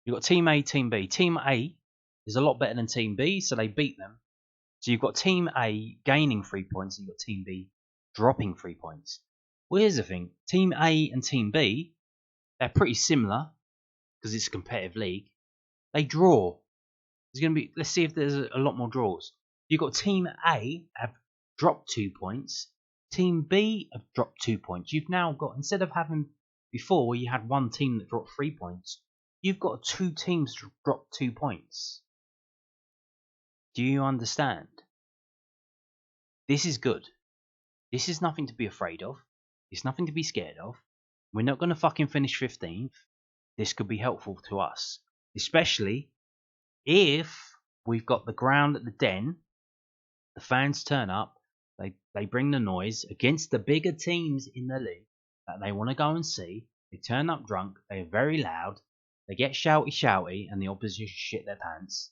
You've got Team A, Team B. Team A is a lot better than Team B, so they beat them. So you've got Team A gaining 3 points and you've got Team B dropping 3 points. Well, here's the thing. Team A and Team B, they're pretty similar because it's a competitive league. They draw. Let's see if there's a lot more draws. You've got Team A have dropped 2 points. Team B have dropped 2 points. You've now got, instead of having before where you had one team that dropped 3 points, you've got 2 teams to drop 2 points. Do you understand? This is good. This is nothing to be afraid of. It's nothing to be scared of. We're not going to fucking finish 15th. This could be helpful to us, especially if we've got the ground at the Den. The fans turn up. They bring the noise against the bigger teams in the league that they want to go and see. They turn up drunk. They're very loud. They get shouty, and the opposition shit their pants.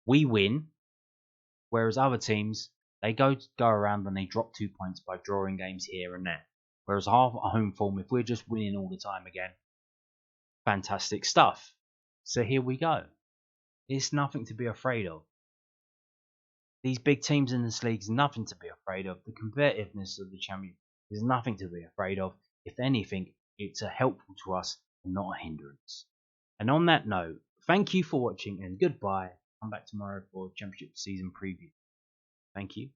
We win, whereas other teams, they go around and they drop 2 points by drawing games here and there. Whereas our home form, if we're just winning all the time again, fantastic stuff. So here we go. It's nothing to be afraid of. These big teams in this league is nothing to be afraid of. The competitiveness of the champion is nothing to be afraid of. If anything, it's a helpful to us and not a hindrance. And on that note, thank you for watching and goodbye. Come back tomorrow for Championship season preview. Thank you.